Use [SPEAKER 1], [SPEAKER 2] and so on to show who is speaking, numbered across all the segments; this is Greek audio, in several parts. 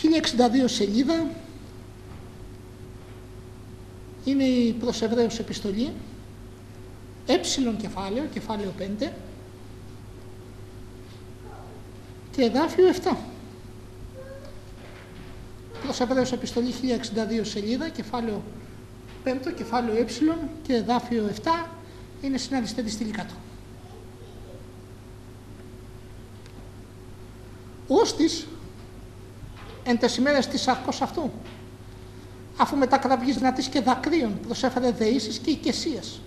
[SPEAKER 1] 1062 σελίδα, είναι η προς Εβραίους επιστολή, κεφάλαιο, κεφάλαιο 5 και εδάφιο 7. Προς Εβραίους επιστολή 1062 σελίδα, κεφάλαιο 5, κεφάλαιο και εδάφιο 7, είναι συναντηστε τη στήλη κάτω. Όστις, εν τες ημέρες της σαρκός αυτού, αφού μετά κραυγής δυνατής και δακρύων προσέφερε δεήσεις και οικεσίας,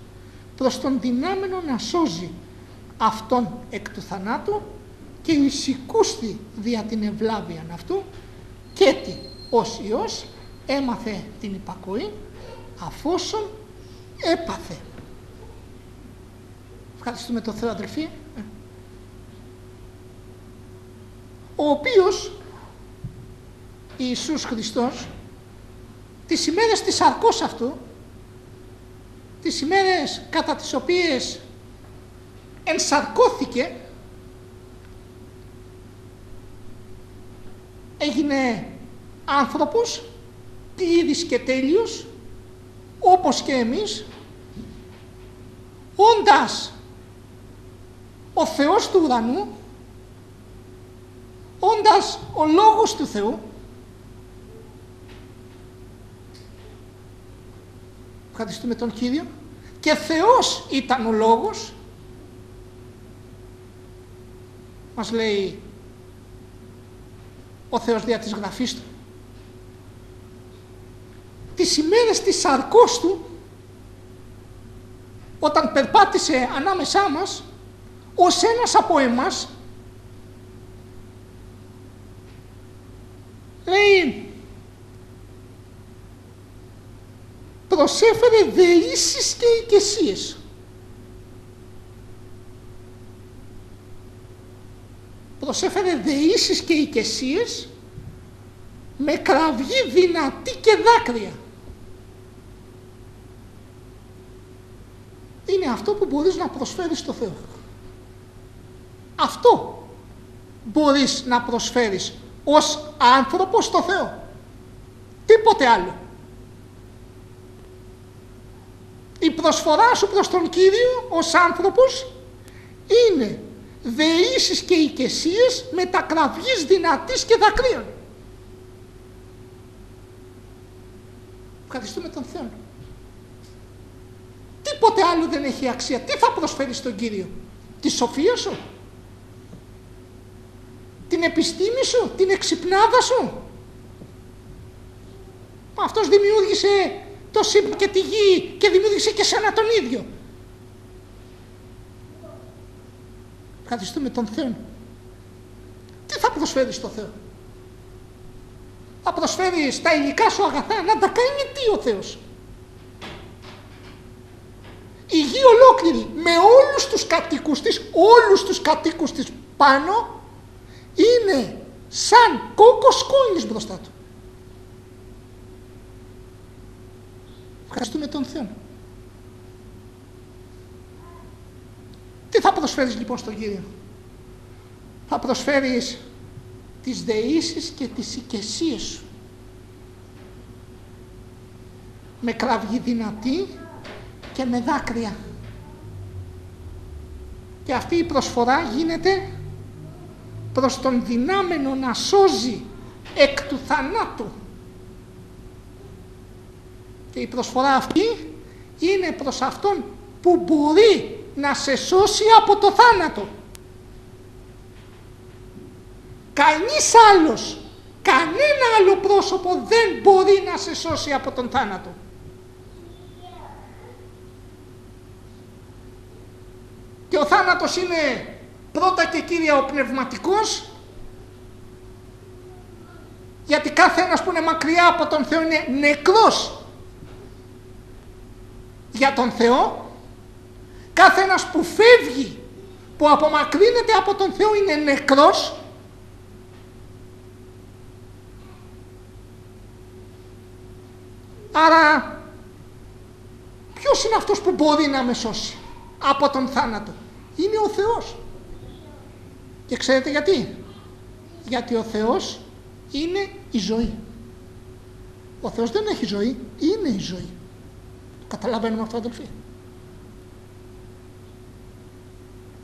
[SPEAKER 1] προς τον δυνάμενο να σώζει αυτόν εκ του θανάτου και εισηκούστη δια την ευλάβειαν αυτού και τι ως Υιός έμαθε την υπακοή αφόσον έπαθε. Ευχαριστούμε τον Θεό, αδελφοί. Ο οποίος Ιησούς Χριστός τις ημέρες της σαρκός αυτού, τις ημέρες κατά τις οποίες ενσαρκώθηκε, έγινε άνθρωπος πλήρης και τέλειος, όπως και εμείς, όντας ο Θεός του ουρανού, όντας ο Λόγος του Θεού. Ευχαριστούμε τον Κύριο. Και Θεός ήταν ο Λόγος. Μας λέει ο Θεός δια της γραφής του. Τις ημέρες της σαρκός του, όταν περπάτησε ανάμεσά μας, ως ένας από εμάς, λέει, προσέφερε δεήσεις και οικεσίες. Προσέφερε δεήσεις και οικεσίες με κραυγή δυνατή και δάκρυα. Είναι αυτό που μπορείς να προσφέρεις στο Θεό. Αυτό μπορείς να προσφέρεις ως άνθρωπος στο Θεό. Τίποτε άλλο. Η προσφορά σου προς τον Κύριο ως άνθρωπος είναι δεήσεις και οικεσίες με τα κραυγής δυνατής και δακρύων. Ευχαριστούμε τον Θεό. Τίποτε άλλο δεν έχει αξία. Τι θα προσφέρεις στον Κύριο? Τη σοφία σου? Την επιστήμη σου? Την εξυπνάδα σου? Αυτός δημιούργησε το σύμπαν και τη γη και δημιούργησε και σένα τον ίδιο. Ευχαριστούμε τον Θεό. Τι θα προσφέρεις στο Θεό? Θα προσφέρεις τα υλικά σου αγαθά, να τα κάνει τι ο Θεός? Η γη ολόκληρη με όλους τους κατοίκους της πάνω είναι σαν κόκκος κόλλης μπροστά του. Ευχαριστούμε τον Θεό. Τι θα προσφέρεις λοιπόν στον Κύριο? Θα προσφέρεις τις δεήσεις και τις οικεσίες σου με κραυγή δυνατή και με δάκρυα. Και αυτή η προσφορά γίνεται προς τον δυνάμενο να σώζει εκ του θανάτου. Και η προσφορά αυτή είναι προς αυτόν που μπορεί να σε σώσει από το θάνατο. Κανείς άλλος, κανένα άλλο πρόσωπο δεν μπορεί να σε σώσει από τον θάνατο. Και ο θάνατος είναι πρώτα και κύρια ο πνευματικός, γιατί κάθε ένας που είναι μακριά από τον Θεό είναι νεκρός για τον Θεό. Κάθε ένας που φεύγει, που απομακρύνεται από τον Θεό είναι νεκρός. Άρα ποιος είναι αυτός που μπορεί να με σώσει από τον θάνατο? Είναι ο Θεός. Και ξέρετε γιατί? Γιατί ο Θεός είναι η ζωή. Ο Θεός δεν έχει ζωή, είναι η ζωή. Καταλαβαίνουμε αυτό, αδελφοί?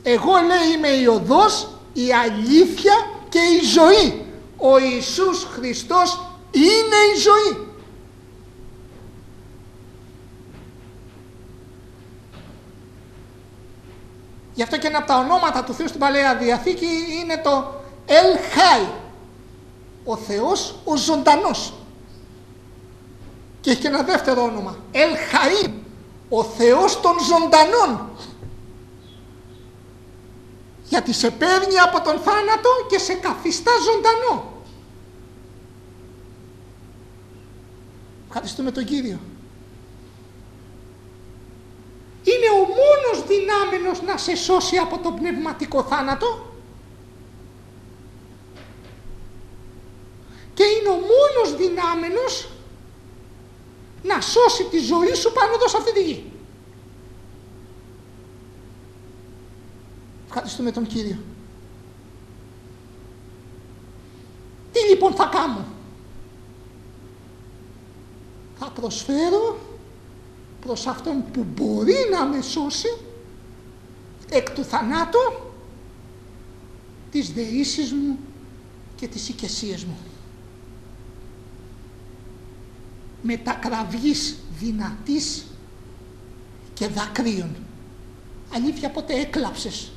[SPEAKER 1] Εγώ, λέει, είμαι η οδός, η αλήθεια και η ζωή. Ο Ιησούς Χριστός είναι η ζωή. Γι' αυτό και ένα από τα ονόματα του Θεού στην Παλαιά Διαθήκη είναι το El Chai, ο Θεός ο ζωντανός. Και έχει και ένα δεύτερο όνομα, El Chaim, ο Θεός των ζωντανών. Γιατί σε παίρνει από τον θάνατο και σε καθιστά ζωντανό. Ευχαριστούμε τον Κύριο. Είναι ο μόνος δυνάμενος να σε σώσει από τον πνευματικό θάνατο και είναι ο μόνος δυνάμενος να σώσει τη ζωή σου πάνω εδώ σε αυτή τη γη. Ευχαριστούμε τον Κύριο. Τι λοιπόν θα κάνω? Θα προσφέρω προς αυτόν που μπορεί να με σώσει εκ του θανάτου τις δεήσεις μου και τις οικεσίες μου. Με τα κραυγής δυνατής και δακρύων. Αλήθεια, πότε έκλαψες?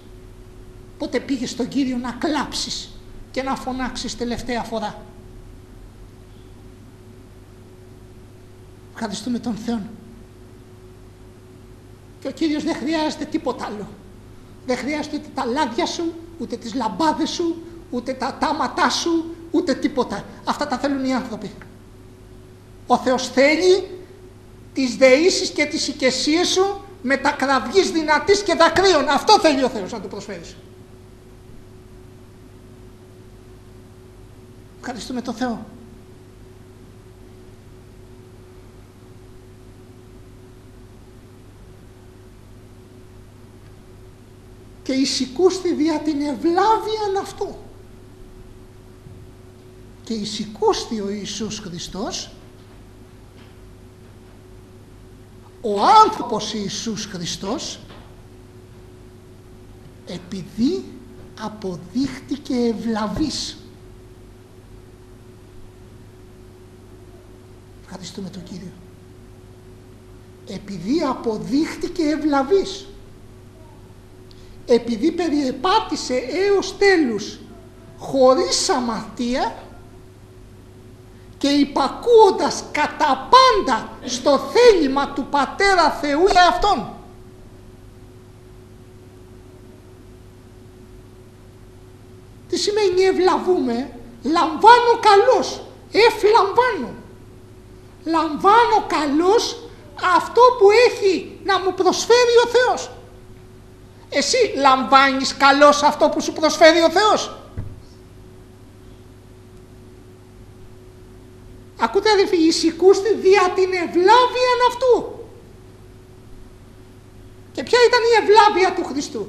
[SPEAKER 1] Πότε πήγες στον Κύριο να κλάψεις και να φωνάξεις τελευταία φορά? Ευχαριστούμε τον Θεό. Και ο Κύριος δεν χρειάζεται τίποτα άλλο. Δεν χρειάζεται ούτε τα λάδια σου, ούτε τις λαμπάδες σου, ούτε τα τάματά σου, ούτε τίποτα. Αυτά τα θέλουν οι άνθρωποι. Ο Θεός θέλει τις δεήσεις και τις οικεσίες σου με τα κραυγής δυνατής και δακρύων. Αυτό θέλει ο Θεός να του προσφέρεις. Ευχαριστούμε τον Θεό. Και εισηκούστη δια την ευλάβειαν αυτού. Και εισηκούστη ο Ιησούς Χριστός, ο άνθρωπος Ιησούς Χριστός, επειδή αποδείχτηκε ευλαβής. Ευχαριστούμε τον Κύριο. Επειδή αποδείχτηκε ευλαβής. Επειδή περιεπάτησε έως τέλους χωρίς αμαρτία και υπακούοντας κατά πάντα στο θέλημα του Πατέρα Θεού για Αυτόν. Τι σημαίνει ευλαβούμε? Λαμβάνω καλώς, ευλαμβάνω. Λαμβάνω καλώς αυτό που έχει να μου προσφέρει ο Θεός. Εσύ λαμβάνεις καλώς αυτό που σου προσφέρει ο Θεός? Ακούτε αδελφοί, εισηκούστη δια την ευλάβειαν αυτού. Και ποια ήταν η ευλάβεια του Χριστού?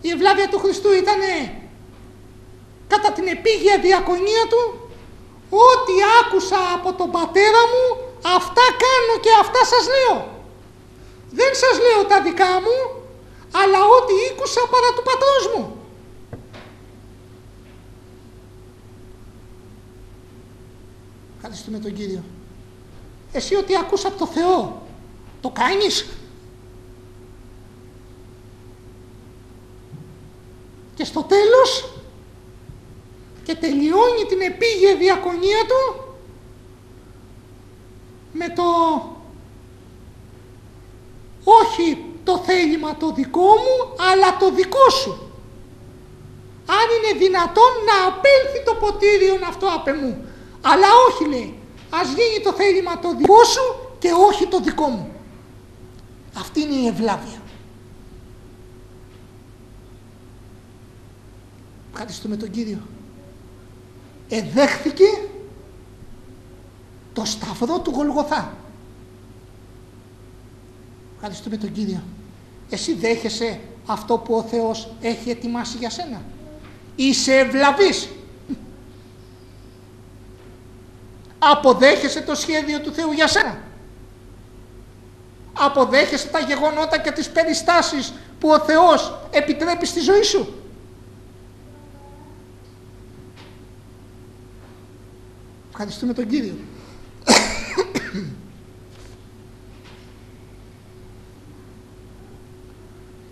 [SPEAKER 1] Η ευλάβεια του Χριστού ήταν κατά την επίγεια διακονία του, ό,τι άκουσα από τον Πατέρα μου, αυτά κάνω και αυτά σας λέω. Δεν σας λέω τα δικά μου, αλλά ό,τι ήκουσα παρά του Πατρός μου. Ευχαριστούμε τον Κύριο. Εσύ ό,τι άκουσα από το Θεό, το κάνεις? Και στο τέλος, και τελειώνει την επίγεια διακονία του με το όχι το θέλημα το δικό μου, αλλά το δικό σου. Αν είναι δυνατόν να απέλθει το ποτήριον αυτό απ' εμού. Αλλά όχι, λέει, ας γίνει το θέλημα το δικό σου και όχι το δικό μου. Αυτή είναι η ευλάβεια. Ευχαριστούμε τον Κύριο. Εδέχθηκε το σταυρό του Γολγοθά. Ευχαριστούμε τον Κύριο. Εσύ δέχεσαι αυτό που ο Θεός έχει ετοιμάσει για σένα? Είσαι ευλαβής. Αποδέχεσαι το σχέδιο του Θεού για σένα. Αποδέχεσαι τα γεγονότα και τις περιστάσεις που ο Θεός επιτρέπει στη ζωή σου. Ευχαριστούμε τον Κύριο.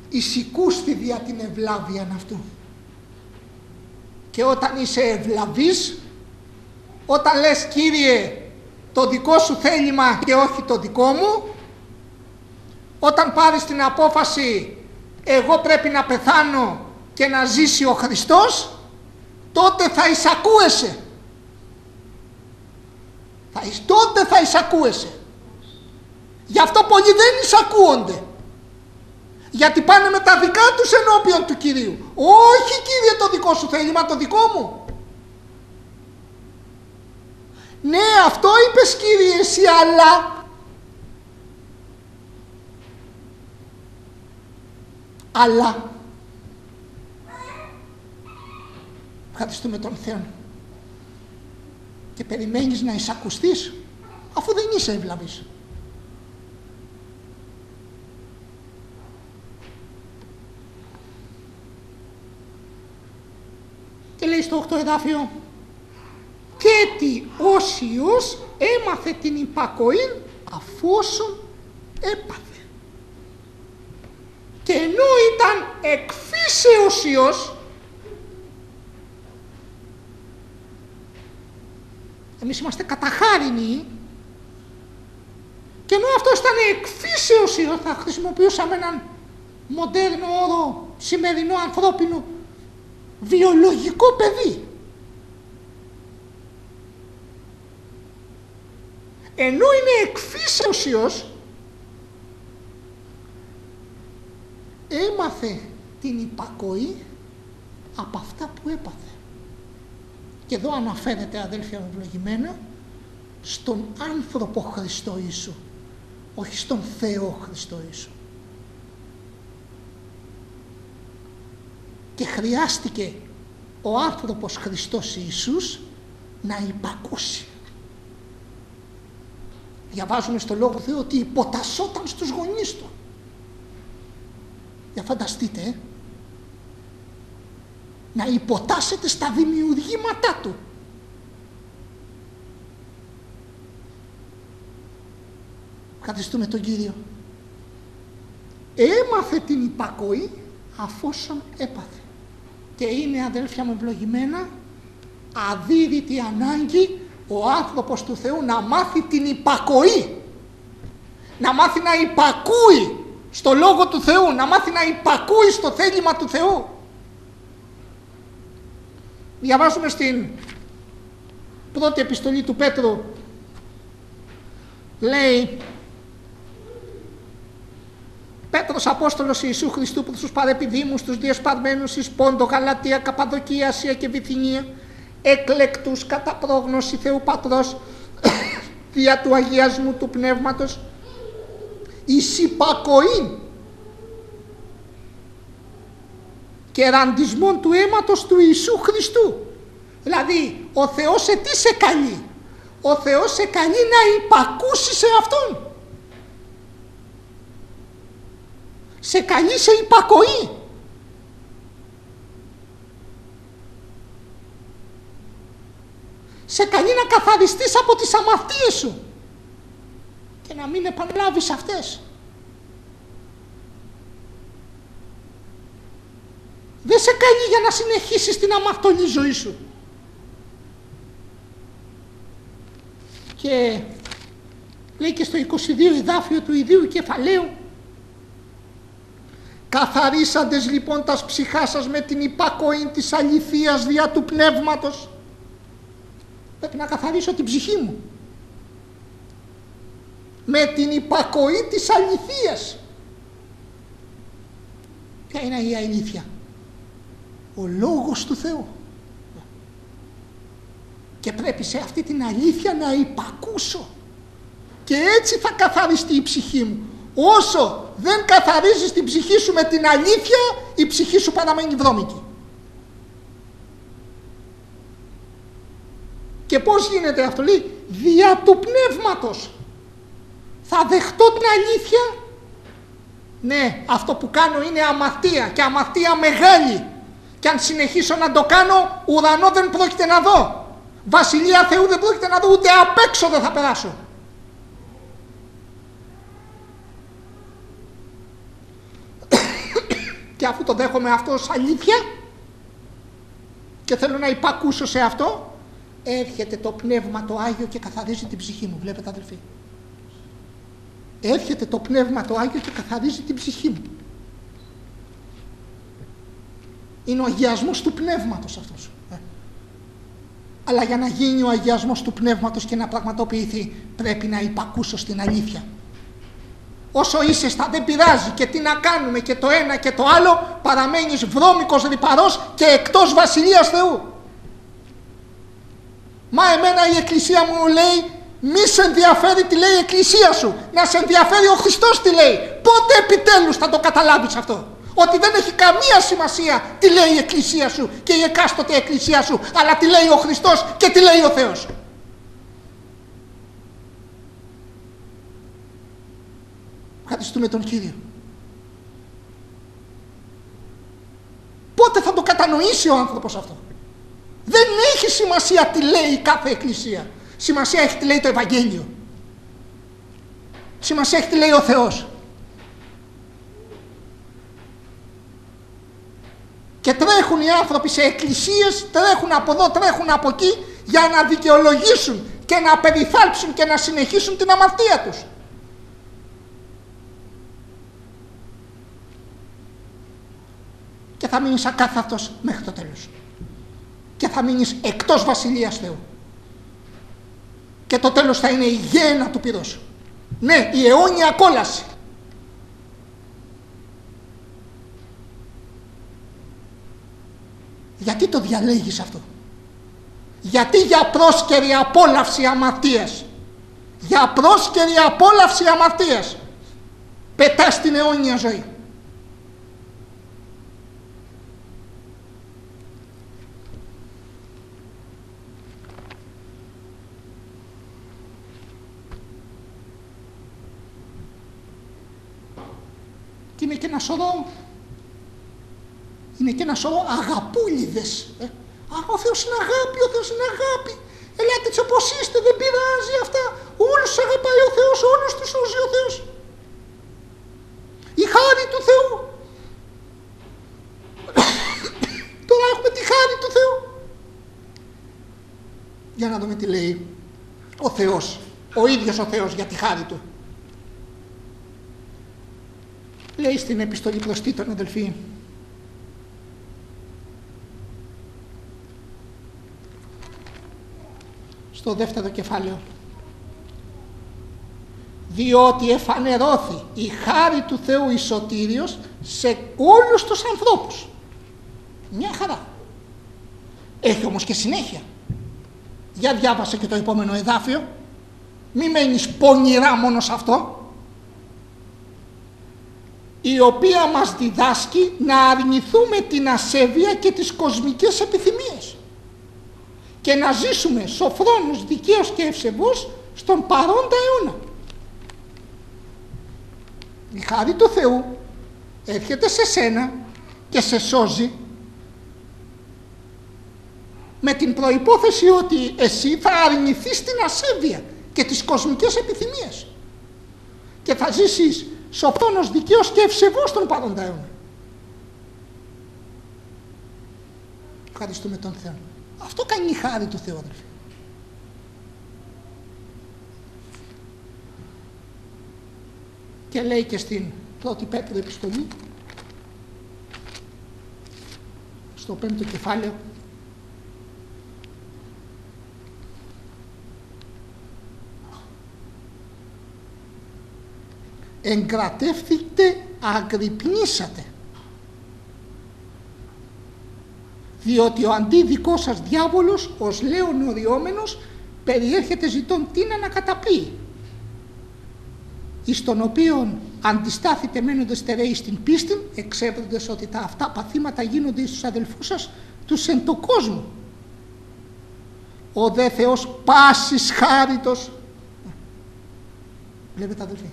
[SPEAKER 1] Εισηκούστη δια την ευλάβεια αυτού. Και όταν είσαι ευλαβής, όταν λες Κύριε το δικό σου θέλημα και όχι το δικό μου, όταν πάρεις την απόφαση εγώ πρέπει να πεθάνω και να ζήσει ο Χριστός, τότε θα εισακούεσαι. Τότε θα εισακούεσαι. Γι' αυτό πολλοί δεν εισακούονται. Γιατί πάνε με τα δικά τους ενώπιον του Κυρίου. Όχι Κύριε το δικό σου θέλημα, το δικό μου. Ναι, αυτό είπες Κύριε εσύ, αλλά ευχαριστούμε τον Θεό. Και περιμένεις να εισακουστείς αφού δεν είσαι ευλαβής. Και λέει στο 8 εδάφιο, και τι όσιος έμαθε την υπακοή αφόσον έπαθε. Και ενώ ήταν εκφύσεως Υιός, εμείς είμαστε καταχάρινοι, και ενώ αυτός ήταν εκφύσεως Υιός, θα χρησιμοποιούσαμε έναν μοντέρνο όρο σημερινό ανθρώπινο, βιολογικό παιδί. Ενώ είναι εκφύσεως Υιός, έμαθε την υπακοή από αυτά που έπαθε. Και εδώ αναφέρεται, αδέλφια μου ευλογημένα, στον άνθρωπο Χριστό Ιησού, όχι στον Θεό Χριστό Ιησού. Και χρειάστηκε ο άνθρωπος Χριστός Ιησούς να υπακούσει. Διαβάζουμε στο Λόγο του Θεού ότι υποτασσόταν στους γονείς του. Για φανταστείτε, να υποτάσσεται στα δημιουργήματά του. Ευχαριστούμε τον Κύριο. Έμαθε την υπακοή αφόσον έπαθε. Και είναι, αδέλφια μου ευλογημένα, αδύρυτη ανάγκη ο άνθρωπος του Θεού να μάθει την υπακοή. Να μάθει να υπακούει στο Λόγο του Θεού, να μάθει να υπακούει στο θέλημα του Θεού. Διαβάζουμε στην πρώτη επιστολή του Πέτρου, λέει Πέτρος Απόστολος Ιησού Χριστού προς τους παρεπιδήμους, τους διεσπαρμένους εις Πόντο, Γαλατία, Καπαδοκία, Ασία και Βυθινία, εκλεκτούς κατά πρόγνωση Θεού Πατρός, δια του αγιασμού του Πνεύματος, εις υπακοήν και ραντισμόν του αίματος του Ιησού Χριστού. Δηλαδή, ο Θεός σε τι σε καλεί? Ο Θεός σε καλεί να υπακούσεις σε Αυτόν. Σε καλεί σε υπακοή. Σε καλεί να καθαριστείς από τις αμαρτίες σου και να μην επαναλάβεις αυτές. Δεν σε καλεί για να συνεχίσεις την αμαρτωλή ζωή σου. Και λέει και στο 22 εδάφιο του ιδίου κεφαλαίου, καθαρίσαντες λοιπόν τας ψυχά σας με την υπακοή της αληθείας δια του πνεύματος. Πρέπει να καθαρίσω την ψυχή μου με την υπακοή της αληθείας. Ποια είναι η αλήθεια? Ο Λόγος του Θεού. Και πρέπει σε αυτή την αλήθεια να υπακούσω. Και έτσι θα καθαριστεί η ψυχή μου. Όσο δεν καθαρίζεις την ψυχή σου με την αλήθεια, η ψυχή σου παραμένει βρώμικη. Και πώς γίνεται αυτό? Λέει, δια του πνεύματος. Θα δεχτώ την αλήθεια. Ναι, αυτό που κάνω είναι αμαρτία και αμαρτία μεγάλη. Και αν συνεχίσω να το κάνω, ουρανό δεν πρόκειται να δω. Βασιλεία Θεού δεν πρόκειται να δω, ούτε απ' έξω δεν θα περάσω. Και αφού το δέχομαι αυτό ως αλήθεια και θέλω να υπακούσω σε αυτό, έρχεται το Πνεύμα το Άγιο και καθαρίζει την ψυχή μου. Βλέπετε, αδελφοί? Έρχεται το Πνεύμα το Άγιο και καθαρίζει την ψυχή μου. Είναι ο αγιασμός του Πνεύματος αυτός. Αλλά για να γίνει ο αγιασμός του Πνεύματος και να πραγματοποιηθεί, πρέπει να υπακούσω στην αλήθεια. Όσο ήσεστα δεν πειράζει, και τι να κάνουμε και το ένα και το άλλο, παραμένεις βρώμικος ρυπαρός και εκτός Βασιλείας Θεού. Μα εμένα η Εκκλησία μου λέει, μη σε ενδιαφέρει τι λέει η Εκκλησία σου, να σε ενδιαφέρει ο Χριστός τι λέει. Πότε επιτέλους θα το καταλάβεις αυτό? Ότι δεν έχει καμία σημασία τι λέει η Εκκλησία σου και η εκάστοτε Εκκλησία σου, αλλά τι λέει ο Χριστός και τι λέει ο Θεός. Ευχαριστούμε τον Κύριο. Πότε θα το κατανοήσει ο άνθρωπος αυτό? Δεν έχει σημασία τι λέει κάθε Εκκλησία. Σημασία έχει τι λέει το Ευαγγέλιο. Σημασία έχει τι λέει ο Θεός. Και τρέχουν οι άνθρωποι σε εκκλησίες, τρέχουν από εδώ, τρέχουν από εκεί, για να δικαιολογήσουν και να περιθάλψουν και να συνεχίσουν την αμαρτία τους. Και θα μείνεις ακάθαρτος μέχρι το τέλος. Και θα μείνεις εκτός Βασιλείας Θεού. Και το τέλος θα είναι η γέννα του πυρός. Ναι, η αιώνια κόλαση. Γιατί το διαλέγεις αυτό? Γιατί για πρόσκαιρη απόλαυση αμαρτίας, για πρόσκαιρη απόλαυση αμαρτίας, πετάς την αιώνια ζωή? Και είναι και ένα σωρό, αγαπούλιδες. Ο Θεός είναι αγάπη, ο Θεός είναι αγάπη. Ελάτε έτσι όπως είστε, δεν πειράζει αυτά. Όλους τους αγαπάει ο Θεός, όλους τους σώζει ο Θεός. Η χάρη του Θεού. Τώρα έχουμε τη χάρη του Θεού. Για να δούμε τι λέει ο Θεός, ο ίδιος ο Θεός για τη χάρη του. Λέει στην επιστολή προς Τίτον, αδελφοί, στο 2ο κεφάλαιο, διότι εφανερώθη η χάρη του Θεού εις σωτήριος σε όλους τους ανθρώπους. Μια χαρά. Έχει όμως και συνέχεια. Για διάβασε και το επόμενο εδάφιο. Μη μένεις πονηρά μόνο σε αυτό. Η οποία μας διδάσκει να αρνηθούμε την ασέβεια και τις κοσμικές επιθυμίες και να ζήσουμε σοφρόνους, δικαίως και ευσεβώς στον παρόντα αιώνα. Η χάρη του Θεού έρχεται σε σένα και σε σώζει με την προϋπόθεση ότι εσύ θα αρνηθείς την ασέβεια και τις κοσμικές επιθυμίες και θα ζήσεις σοφρόνος, δικαίως και ευσεβώς στον παρόντα αιώνα. Ευχαριστούμε τον Θεό. Αυτό κάνει η χάρη του Θεού, αδελφοί. Και λέει και στην 1η Πέτρο επιστολή, στο 5ο κεφάλαιο, εγκρατεύθηκτε αγρυπνήσατε, διότι ο αντίδικός σας διάβολος ως λέων οριόμενος περιέρχεται ζητών την ανακαταπεί, εις τον οποίον αντιστάθητε μένοντες στερεοί στην πίστη, εξέπροντες ότι τα αυτά παθήματα γίνονται εις τους αδελφούς σας τους εν το κόσμο. Ο δε Θεός πάσης χάριτος. Βλέπετε αδελφοί.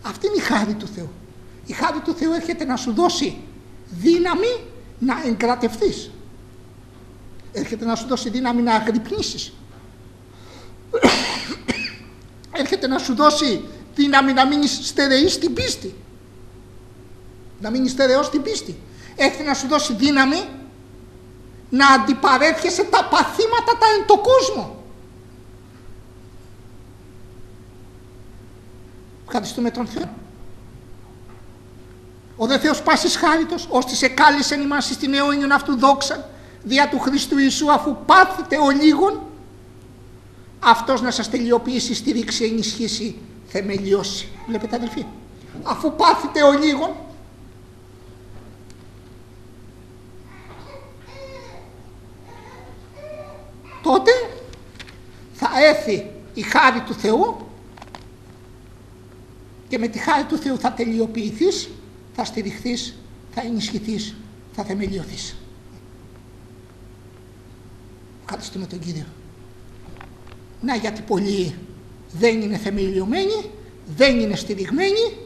[SPEAKER 1] Αυτή είναι η χάρη του Θεού. Η χάρη του Θεού έρχεται να σου δώσει δύναμη να εγκρατευτείς. Έρχεται να σου δώσει δύναμη να αγρυπνήσεις. Έρχεται να σου δώσει δύναμη να μείνεις στερεής στην πίστη. Να μείνεις στερεός στην πίστη. Έρχεται να σου δώσει δύναμη να αντιπαρέρχεσαι τα παθήματα τα εν το κόσμο. Ευχαριστούμε τον Θεό. Ο δε Θεός πάσης χάριτος, ώστε σε κάλεσεν ημάς εις την αιώνιον αυτού δόξαν, δια του Χριστού Ιησού, αφού πάθετε ο λίγον, αυτός να σας τελειοποιήσει, στηρίξει, ενισχύσει, θεμελιώσει. Βλέπετε αδελφοί, αφού πάθετε ο λίγον, τότε θα έρθει η χάρη του Θεού και με τη χάρη του Θεού θα τελειοποιηθείς, θα στηριχθείς, θα ενισχυθείς, θα θεμελιωθείς. Ευχαριστούμε τον Κύριο. Να, γιατί πολλοί δεν είναι θεμελιωμένοι, δεν είναι στηριγμένοι,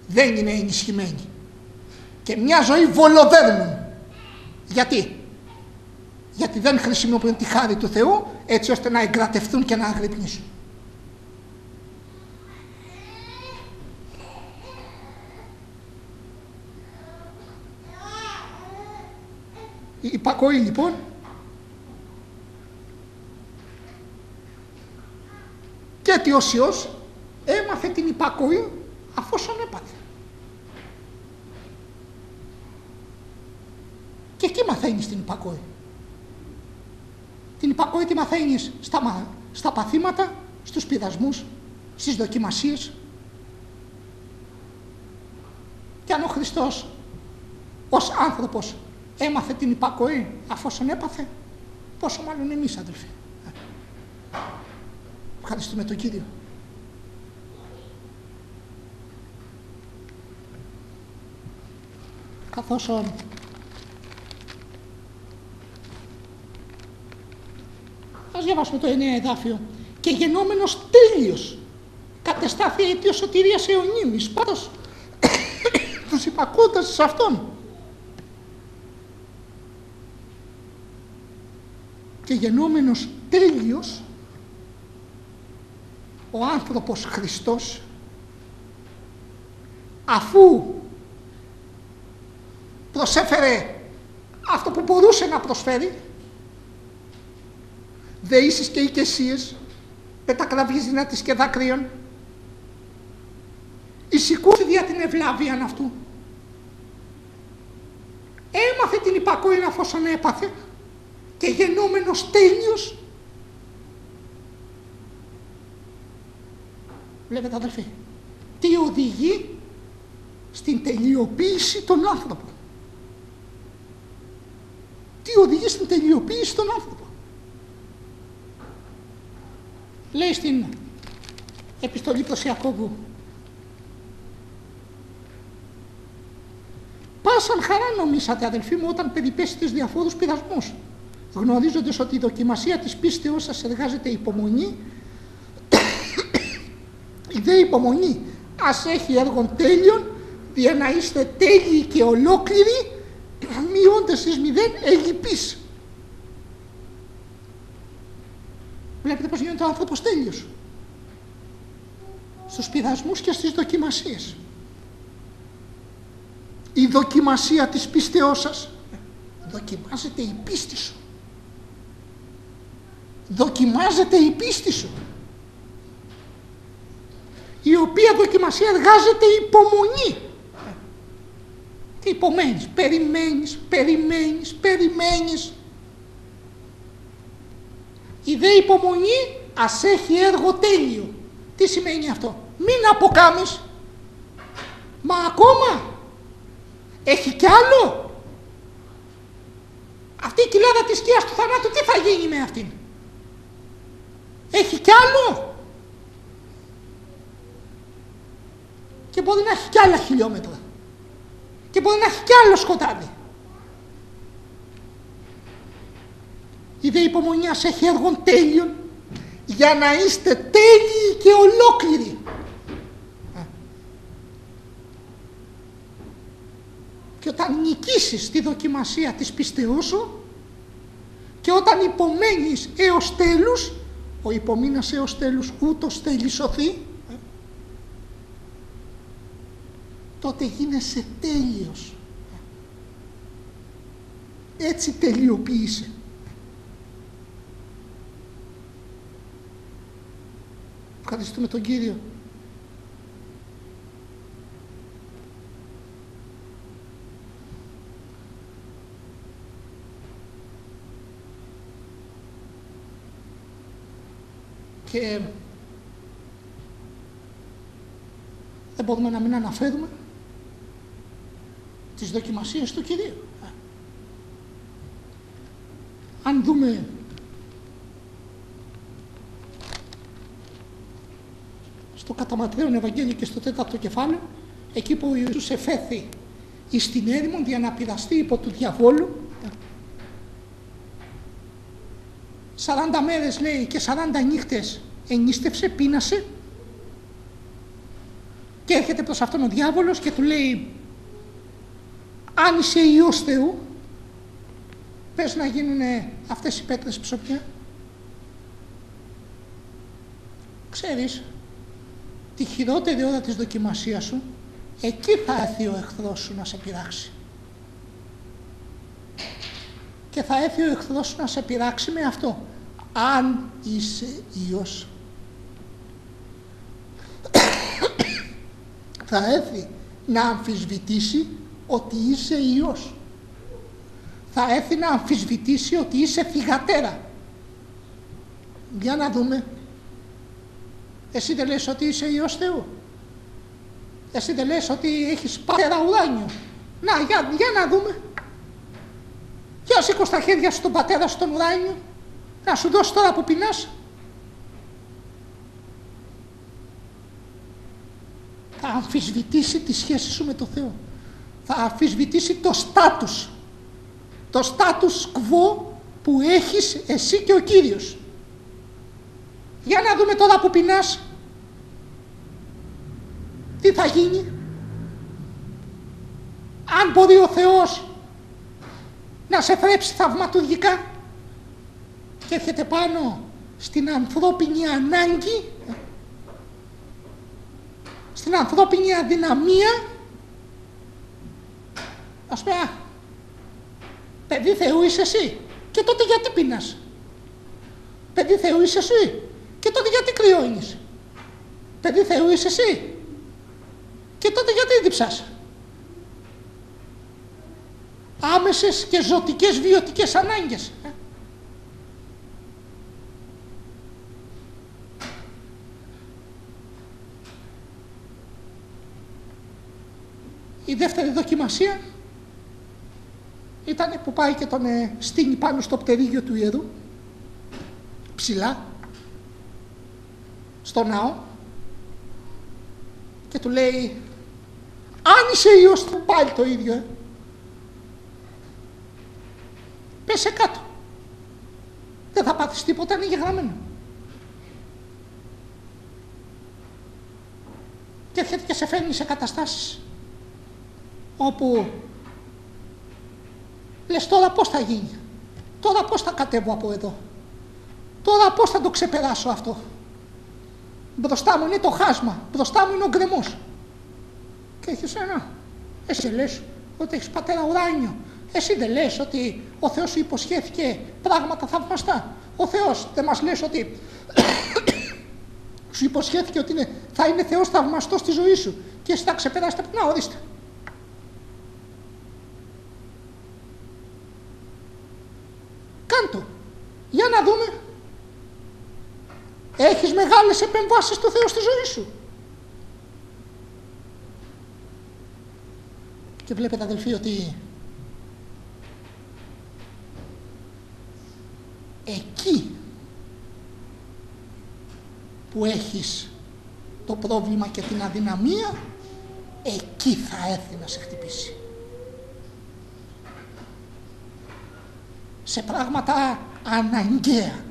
[SPEAKER 1] δεν είναι ενισχυμένοι. Και μια ζωή βολοδέρνουν. Γιατί? Γιατί δεν χρησιμοποιούν τη χάρη του Θεού έτσι ώστε να εγκρατευτούν και να αγρυπνήσουν. Η υπακοή λοιπόν και τι Όσιος έμαθε την υπακοή αφόσον έπαθε. Και εκεί μαθαίνεις την υπακοή. Την υπακοή τη μαθαίνεις στα παθήματα, στους πειρασμούς, στις δοκιμασίες. Και αν ο Χριστός ως άνθρωπος έμαθε την υπακοή αφόσον έπαθε, πόσο μάλλον εμείς αδελφοί. Ευχαριστούμε τον Κύριο. Καθώς ας διαβάσουμε το 9 εδάφιο. Και γενόμενος τέλειος κατεστάθη αιτίος σωτηρίας αιωνίμης, πάντως τους υπακούντας σε αυτόν. Και γενόμενος τέλειος ο άνθρωπος Χριστός, αφού προσέφερε αυτό που μπορούσε να προσφέρει, δεήσεις και οικεσίες, πετακραυγής δυνατής και δάκρυων, εισηκούθη δια την ευλάβειαν αυτού, έμαθε την υπακοή αφόσον έπαθε και γενόμενος τέλειος. Βλέπετε αδελφοί, τι οδηγεί στην τελειοποίηση των άνθρωπων. Τι οδηγεί στην τελειοποίηση των άνθρωπων. Λέει στην επιστολή προς Ιακώβου, πάσαν χαρά νομίσατε αδελφοί μου όταν περιπέσετε διαφόρους πειρασμούς, γνωρίζοντας ότι η δοκιμασία της πίστεως σας εργάζεται υπομονή. Η δε υπομονή ας έχει έργον τέλειον, για να είστε τέλειοι και ολόκληροι, μειώντας εις μηδέν ελλειπείς. Βλέπετε πως γίνεται ο άνθρωπος τέλειος στους πειρασμούς και στις δοκιμασίες. Η δοκιμασία της πίστεώς σας δοκιμάζεται η πίστη σου. Δοκιμάζεται η πίστη σου, η οποία δοκιμασία εργάζεται υπομονή. Τι υπομένεις? Περιμένεις. Η δε υπομονή ας έχει έργο τέλειο. Τι σημαίνει αυτό? Μην αποκάμεις. Μα ακόμα έχει κι άλλο. Αυτή η κοιλάδα της σκιάς του θανάτου τι θα γίνει με αυτήν? Έχει κι άλλο. Και μπορεί να έχει κι άλλα χιλιόμετρα. Και μπορεί να έχει κι άλλο σκοτάδι. Η Η δε υπομονιάς έχει έργον τέλειον, για να είστε τέλειοι και ολόκληροι. Και όταν νικήσεις τη δοκιμασία της πίστεώς σου και όταν υπομένεις έως τέλους, ο υπομείνας έως τέλους ούτως θέλει σωθεί, τότε γίνεσαι τέλειος. Έτσι τελειοποίησε. Ευχαριστούμε τον Κύριο. Και δεν μπορούμε να μην αναφέρουμε τις δοκιμασίες του Κυρίου. Αν δούμε στο κατά Ματθαίον Ευαγγέλιο και στο 4ο κεφάλαιο, εκεί που ο Ιησούς εφέθη εις την έρημον για να πειραστεί υπό του διαβόλου, 40 μέρες λέει και 40 νύχτες ενίστευσε, πείνασε και έρχεται προς αυτόν ο διάβολος και του λέει, αν είσαι Υιός Θεού, πες να γίνουν αυτές οι πέτρες ψωμιά. Ξέρεις, τη χειρότερη ώρα της δοκιμασίας σου, εκεί θα έρθει ο εχθρός σου να σε πειράξει. Και θα έρθει ο εχθρός σου να σε πειράξει με αυτό. Αν είσαι Υιός. Θα έρθει να αμφισβητήσει ότι είσαι Υιός. Θα έρθει να αμφισβητήσει ότι είσαι θυγατέρα. Για να δούμε. Εσύ δεν λες ότι είσαι Υιός Θεού. Εσύ δεν λες ότι έχεις πατέρα ουράνιο. Να, για να δούμε. Για σήκω τα χέρια σου τον πατέρα στον ουράνιο, να σου δώσει τώρα που πεινάς. Θα αμφισβητήσει τη σχέση σου με το Θεό. Θα αμφισβητήσει το στάτους. Το στάτους quo που έχεις εσύ και ο Κύριος. Για να δούμε τώρα που πεινάς. Τι θα γίνει. Αν μπορεί ο Θεός να σε θρέψει θαυματουργικά και έρχεται πάνω στην ανθρώπινη ανάγκη, στην ανθρώπινη αδυναμία, ας πούμε, παιδί Θεού είσαι εσύ, και τότε γιατί πεινάς. Παιδί Θεού είσαι εσύ, και τότε γιατί κρυώνεις. Παιδί Θεού είσαι εσύ, και τότε γιατί διψάς. Άμεσες και ζωτικές βιωτικές ανάγκες. Η δεύτερη δοκιμασία ήταν που πάει και τον στείνει πάνω στο πτερίγιο του ιερού, ψηλά, στο ναό, και του λέει, αν είσαι Υιός του, πάλι το ίδιο, πέσε κάτω. Δεν θα πάθεις τίποτα, είναι γεγραμμένο. Και έρχεται και σε φέρνει σε καταστάσεις όπου λες τώρα πώς θα γίνει, τώρα πώς θα κατέβω από εδώ, τώρα πώς θα το ξεπεράσω αυτό. Μπροστά μου είναι το χάσμα, μπροστά μου είναι ο γκρεμός. Και έχεις εσύ λες ότι έχεις πατέρα ουράνιο. Εσύ δεν λες ότι ο Θεός σου υποσχέθηκε πράγματα θαυμαστά. Ο Θεός δεν μας λες ότι σου υποσχέθηκε ότι θα είναι Θεός θαυμαστός στη ζωή σου και εσύ θα ξεπεράσετε. Να, ορίστε. Κάντο. Για να δούμε. Έχεις μεγάλες επεμβάσεις του Θεού στη ζωή σου. Και βλέπετε αδελφοί ότι εκεί που έχεις το πρόβλημα και την αδυναμία, εκεί θα έρθει να σε χτυπήσει. Σε πράγματα αναγκαία.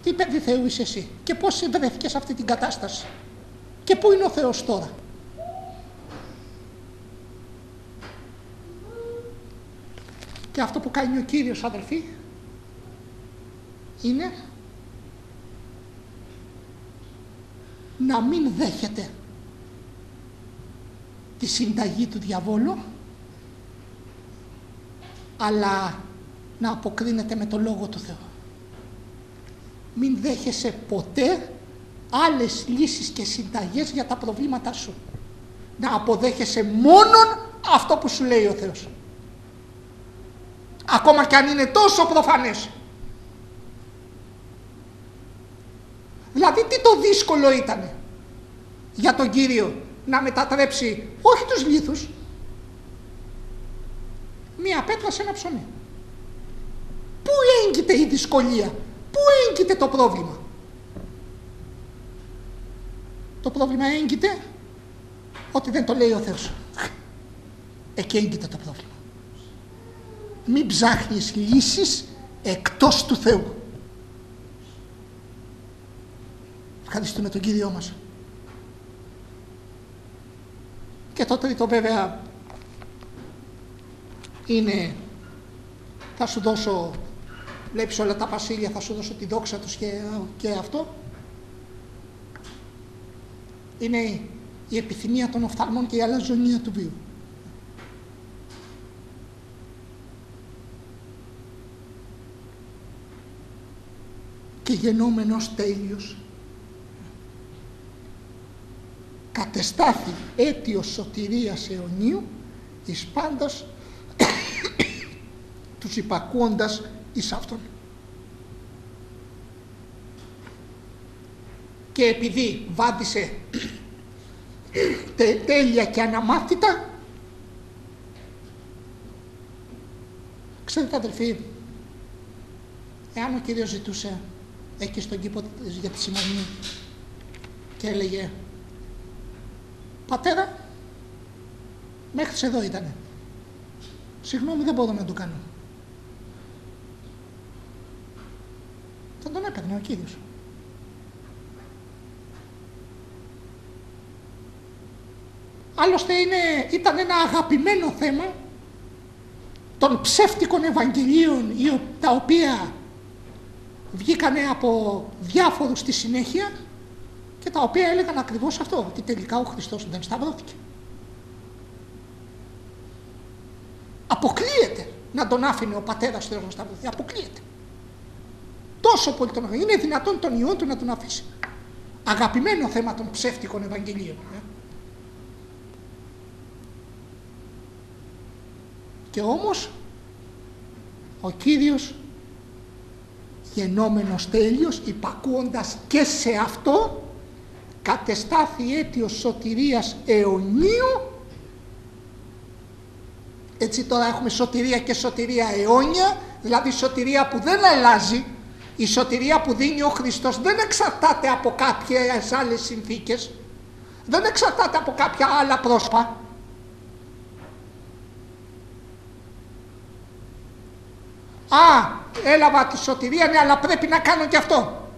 [SPEAKER 1] Τι παιδί Θεού είσαι εσύ και πώς βρέθηκες σε αυτή την κατάσταση και πού είναι ο Θεός τώρα? Και αυτό που κάνει ο Κύριος, αδελφοί, είναι να μην δέχεται τη συνταγή του διαβόλου, αλλά να αποκρίνεται με το Λόγο του Θεού. Μην δέχεσαι ποτέ άλλες λύσεις και συνταγές για τα προβλήματά σου. Να αποδέχεσαι μόνον αυτό που σου λέει ο Θεός. Ακόμα και αν είναι τόσο προφανές. Δηλαδή τι το δύσκολο ήτανε για τον Κύριο να μετατρέψει όχι τους λίθους, μία πέτρα σε ένα ψωμί? Πού έγκυται η δυσκολία? Πού έγκυται το πρόβλημα? Το πρόβλημα έγκυται ότι δεν το λέει ο Θεός. Εκεί έγκυται το πρόβλημα. Μην ψάχνεις λύσεις εκτός του Θεού. Ευχαριστούμε τον Κύριό μας. Και το τρίτο βέβαια είναι, θα σου δώσω, βλέπεις όλα τα βασίλεια, θα σου δώσω τη δόξα τους και αυτό. Είναι η επιθυμία των οφθαλμών και η αλαζονία του βίου. Και γενόμενος τέλειος κατεστάθη αίτιος σωτηρίας αιωνίου εις πάντας τους υπακούοντας εις αυτόν. Και επειδή βάντισε τέλεια και αναμάθητα, ξέρετε αδελφοί, εάν ο Κύριος ζητούσε εκεί στον κήπο της Γεθσιμανή και έλεγε «Πατέρα, μέχρι εδώ ήτανε. Συγγνώμη, δεν μπορώ να το κάνω». Θα τον έπαιρνε ο Κύριος. Άλλωστε ήταν ένα αγαπημένο θέμα των ψεύτικων Ευαγγελίων, τα οποία βγήκανε από διάφορους στη συνέχεια και τα οποία έλεγαν ακριβώς αυτό, ότι τελικά ο Χριστός δεν σταυρώθηκε. Αποκλείεται να τον άφηνε ο πατέρας Θεός να σταυρωθεί. Αποκλείεται. Τόσο πολύ τον άφηνε. Είναι δυνατόν τον Υιόν του να τον αφήσει. Αγαπημένο θέμα των ψεύτικων Ευαγγελίων. Και όμως ο Κύριος, γενόμενος τέλειος, υπακούοντας και σε αυτό, κατεστάθη αίτιος σωτηρίας αιωνίου. Έτσι τώρα έχουμε σωτηρία και σωτηρία αιώνια, δηλαδή σωτηρία που δεν αλλάζει. Η σωτηρία που δίνει ο Χριστός δεν εξαρτάται από κάποιες άλλες συνθήκες, δεν εξαρτάται από κάποια άλλα πρόσωπα. Έλαβα τη σωτηρία, ναι, αλλά πρέπει να κάνω και αυτό.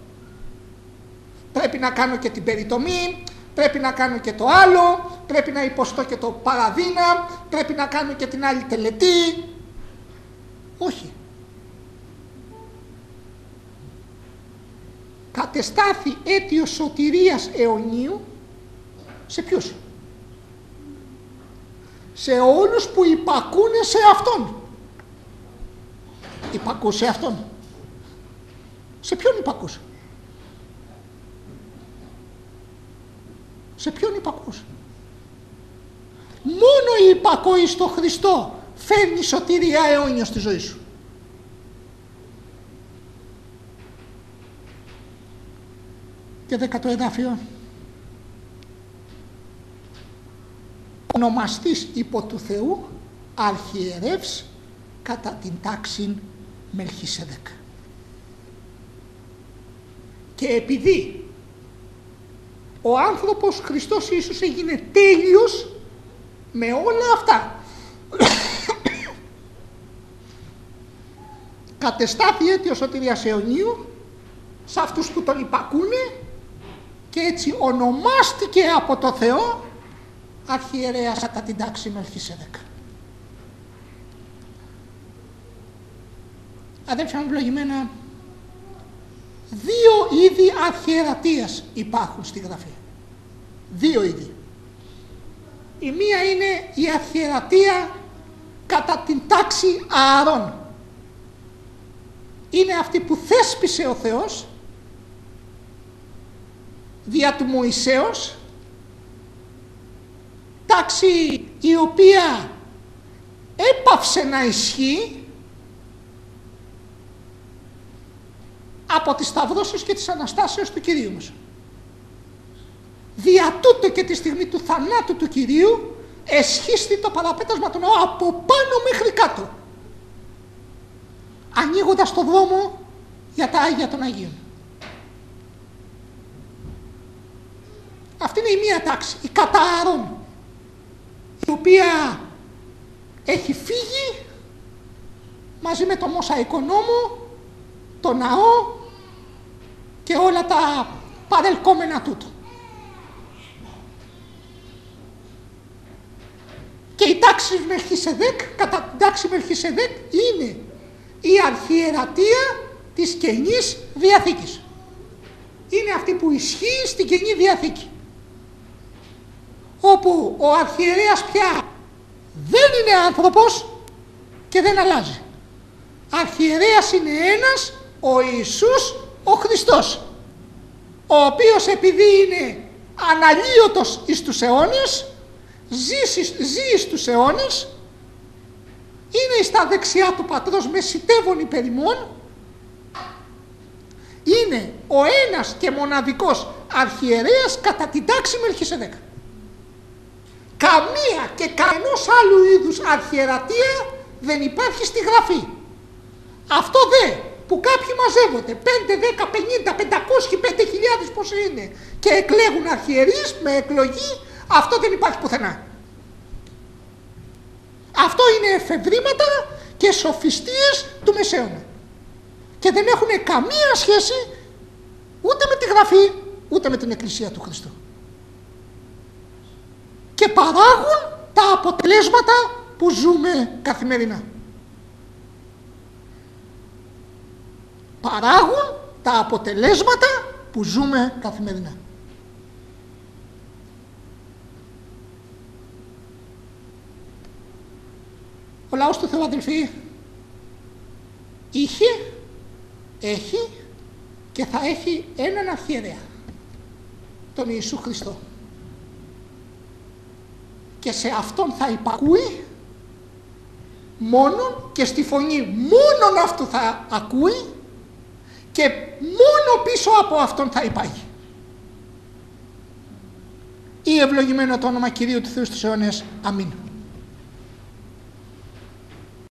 [SPEAKER 1] Πρέπει να κάνω και την περιτομή, πρέπει να κάνω και το άλλο, πρέπει να υποστώ και το παραδίνα, πρέπει να κάνω και την άλλη τελετή. Όχι. Κατεστάθη αίτιος σωτηρίας αιωνίου σε ποιους? Σε όλους που υπακούνε σε Αυτόν. Υπακούς σε Αυτόν. Σε ποιον υπακούς? Σε ποιον υπακούς? Μόνο η υπακοή στο Χριστό φέρνει σωτηρία αιώνια στη ζωή σου. Και 10ο εδάφιο. Ονομαστής υπό του Θεού αρχιερεύς κατά την τάξην Μελχισεδέκ. Και επειδή ο άνθρωπος Χριστός Ιησούς έγινε τέλειος με όλα αυτά κατεστάθη αίτιο σωτηρίας αιωνίου σε αυτούς που τον υπακούνε και έτσι ονομάστηκε από το Θεό αρχιερέας κατά την τάξη Μελχισεδέκ. Αδέλφια μου ευλογημένα, δύο είδη αρχιερατείας υπάρχουν στη Γραφή. Δύο είδη. Η μία είναι η αρχιερατεία κατά την τάξη Ααρών. Είναι αυτή που θέσπισε ο Θεός δια του Μωυσέως, τάξη η οποία έπαυσε να ισχύει από τη σταυρώσεως και της Αναστάσεως του Κυρίου μας. Δια τούτο και τη στιγμή του θανάτου του Κυρίου εσχίστη το παραπέτασμα του ναού από πάνω μέχρι κάτω, ανοίγοντας το δρόμο για τα Άγια των Αγίων. Αυτή είναι η μία τάξη, η κατά Ααρών, η οποία έχει φύγει μαζί με το Μοσαϊκό νόμο, το ναό και όλα τα παρελκόμενα τούτο. Και η τάξη Μελχισεδέκ, κατά την τάξη Μελχισεδέκ, είναι η αρχιερατεία της Καινής Διαθήκης. Είναι αυτή που ισχύει στην Καινή Διαθήκη, όπου ο αρχιερέας πια δεν είναι άνθρωπος και δεν αλλάζει. Αρχιερέας είναι ένας, ο Ιησούς ο Χριστός, ο οποίος επειδή είναι αναλύωτος εις τους αιώνες, ζει εις τους αιώνες, είναι στα δεξιά του Πατρός μεσιτεύων υπέρ ημών, είναι ο ένας και μοναδικός αρχιερέας κατά την τάξη Μελχισεδέκ. Καμία και κανένας άλλου είδους αρχιερατεία δεν υπάρχει στη Γραφή. Αυτό δε που κάποιοι μαζεύονται 5, 10, 50, 500, 5.000 πώς είναι και εκλέγουν αρχιερείς με εκλογή, αυτό δεν υπάρχει πουθενά. Αυτό είναι εφευρήματα και σοφιστίες του Μεσαίωνα και δεν έχουν καμία σχέση ούτε με τη Γραφή ούτε με την Εκκλησία του Χριστού και παράγουν τα αποτελέσματα που ζούμε καθημερινά. Παράγουν τα αποτελέσματα που ζούμε καθημερινά. Ο λαός του Θεού, αδελφοί, είχε, έχει και θα έχει έναν αρχιερέα, τον Ιησού Χριστό. Και σε αυτόν θα υπακούει μόνον και στη φωνή μόνον αυτού θα ακούει και μόνο πίσω από αυτόν θα υπάρχει. Ή ευλογημένο το όνομα Κυρίου του Θεού στους αιώνες. Αμήν.